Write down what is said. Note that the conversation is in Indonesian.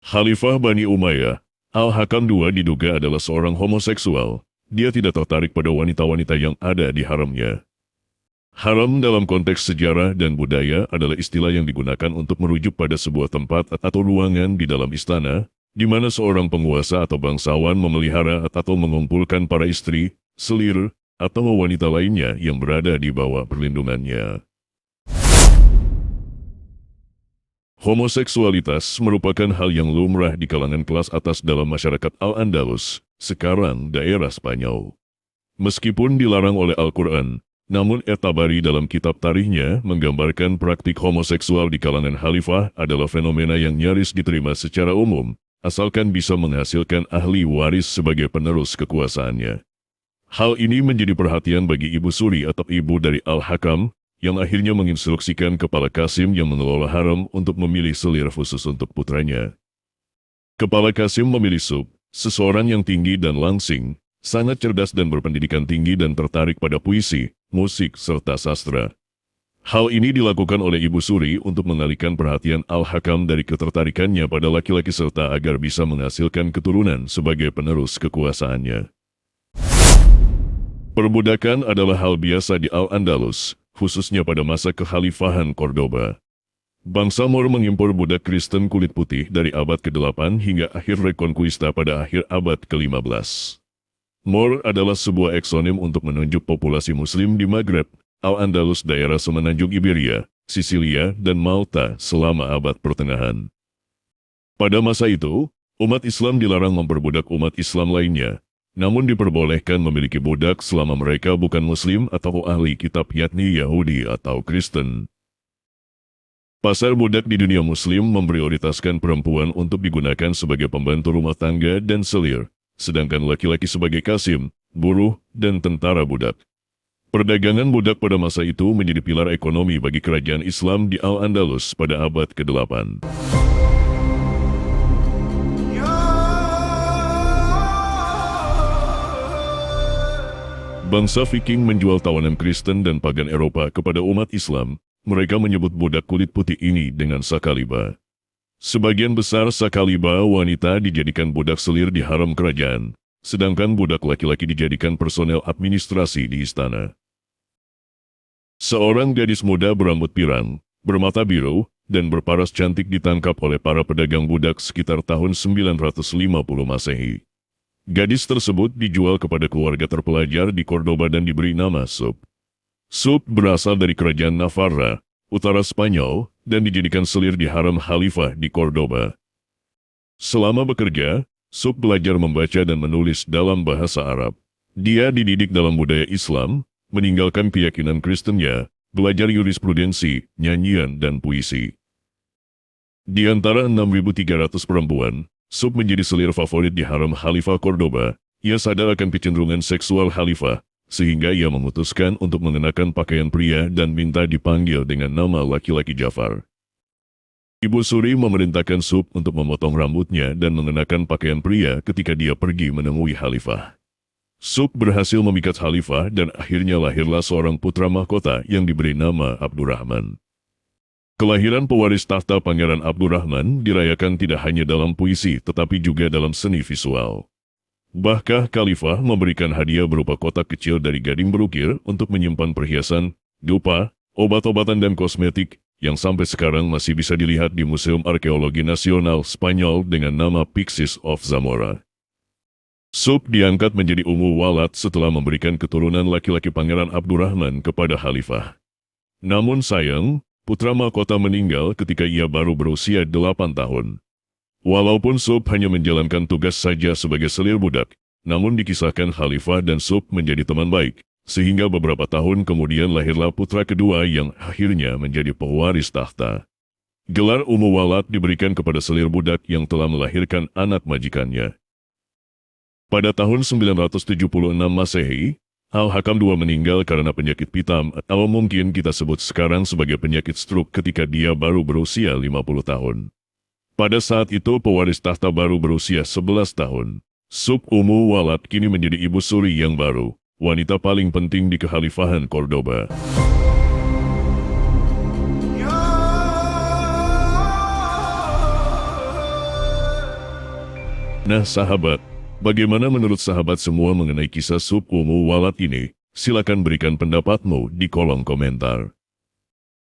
Khalifah Bani Umayyah, Al-Hakam II diduga adalah seorang homoseksual. Dia tidak tertarik pada wanita-wanita yang ada di haramnya. Haram dalam konteks sejarah dan budaya adalah istilah yang digunakan untuk merujuk pada sebuah tempat atau ruangan di dalam istana, di mana seorang penguasa atau bangsawan memelihara atau mengumpulkan para istri, selir, atau wanita lainnya yang berada di bawah perlindungannya. Homoseksualitas merupakan hal yang lumrah di kalangan kelas atas dalam masyarakat Al-Andalus, sekarang daerah Spanyol. Meskipun dilarang oleh Al-Quran, namun At-Tabari dalam kitab tarikhnya menggambarkan praktik homoseksual di kalangan khalifah adalah fenomena yang nyaris diterima secara umum, asalkan bisa menghasilkan ahli waris sebagai penerus kekuasaannya. Hal ini menjadi perhatian bagi Ibu Suri atau ibu dari Al-Hakam, yang akhirnya menginstruksikan Kepala Qasim yang mengelola haram untuk memilih selir khusus untuk putranya. Kepala Qasim memilih Sub, seseorang yang tinggi dan langsing, sangat cerdas dan berpendidikan tinggi dan tertarik pada puisi, musik, serta sastra. Hal ini dilakukan oleh Ibu Suri untuk mengalihkan perhatian Al-Hakam dari ketertarikannya pada laki-laki serta agar bisa menghasilkan keturunan sebagai penerus kekuasaannya. Perbudakan adalah hal biasa di Al-Andalus, khususnya pada masa kekhalifahan Cordoba. Bangsa Moor mengimpor budak Kristen kulit putih dari abad ke-8 hingga akhir Reconquista pada akhir abad ke-15. Moor adalah sebuah eksonim untuk menunjuk populasi Muslim di Maghreb, Al-Andalus daerah semenanjung Iberia, Sisilia, dan Malta selama abad pertengahan. Pada masa itu, umat Islam dilarang memperbudak umat Islam lainnya, namun diperbolehkan memiliki budak selama mereka bukan Muslim atau ahli kitab yakni Yahudi atau Kristen. Pasar budak di dunia Muslim memprioritaskan perempuan untuk digunakan sebagai pembantu rumah tangga dan selir, sedangkan laki-laki sebagai kasim, buruh, dan tentara budak. Perdagangan budak pada masa itu menjadi pilar ekonomi bagi kerajaan Islam di Al-Andalus pada abad ke-8. Bangsa Viking menjual tawanan Kristen dan pagan Eropa kepada umat Islam. Mereka menyebut budak kulit putih ini dengan sakaliba. Sebagian besar sakaliba wanita dijadikan budak selir di haram kerajaan, sedangkan budak laki-laki dijadikan personel administrasi di istana. Seorang gadis muda berambut pirang, bermata biru, dan berparas cantik ditangkap oleh para pedagang budak sekitar tahun 950 Masehi. Gadis tersebut dijual kepada keluarga terpelajar di Cordoba dan diberi nama Sub. Sub berasal dari kerajaan Navarra, utara Spanyol, dan dijadikan selir di haram khalifah di Cordoba. Selama bekerja, Sub belajar membaca dan menulis dalam bahasa Arab. Dia dididik dalam budaya Islam, meninggalkan keyakinan Kristennya, belajar jurisprudensi, nyanyian, dan puisi. Di antara 6.300 perempuan, Sub menjadi selir favorit di haram Khalifah Cordoba. Ia sadar akan kecenderungan seksual Khalifah, sehingga ia memutuskan untuk mengenakan pakaian pria dan minta dipanggil dengan nama laki-laki Jafar. Ibu Suri memerintahkan Sub untuk memotong rambutnya dan mengenakan pakaian pria ketika dia pergi menemui Khalifah. Sub berhasil memikat Khalifah dan akhirnya lahirlah seorang putra mahkota yang diberi nama Abdurrahman. Kelahiran pewaris tahta Pangeran Abdurrahman dirayakan tidak hanya dalam puisi tetapi juga dalam seni visual. Bahkan Khalifah memberikan hadiah berupa kotak kecil dari gading berukir untuk menyimpan perhiasan, dupa, obat-obatan dan kosmetik yang sampai sekarang masih bisa dilihat di Museum Arkeologi Nasional Spanyol dengan nama Pyxis of Zamora. Sub diangkat menjadi walad setelah memberikan keturunan laki-laki Pangeran Abdurrahman kepada Khalifah. Namun sayang, putra mahkota meninggal ketika ia baru berusia 8 tahun. Walaupun Sub hanya menjalankan tugas saja sebagai selir budak, namun dikisahkan Khalifah dan Sub menjadi teman baik, sehingga beberapa tahun kemudian lahirlah putra kedua yang akhirnya menjadi pewaris tahta. Gelar walad diberikan kepada selir budak yang telah melahirkan anak majikannya. Pada tahun 976 Masehi, Al-Hakam II meninggal karena penyakit pitam atau mungkin kita sebut sekarang sebagai penyakit stroke ketika dia baru berusia 50 tahun. Pada saat itu pewaris tahta baru berusia 11 tahun. Sub walad kini menjadi Ibu Suri yang baru, wanita paling penting di kekhalifahan Cordoba. Nah sahabat, bagaimana menurut sahabat semua mengenai kisah sup ungu walat ini? Silakan berikan pendapatmu di kolom komentar.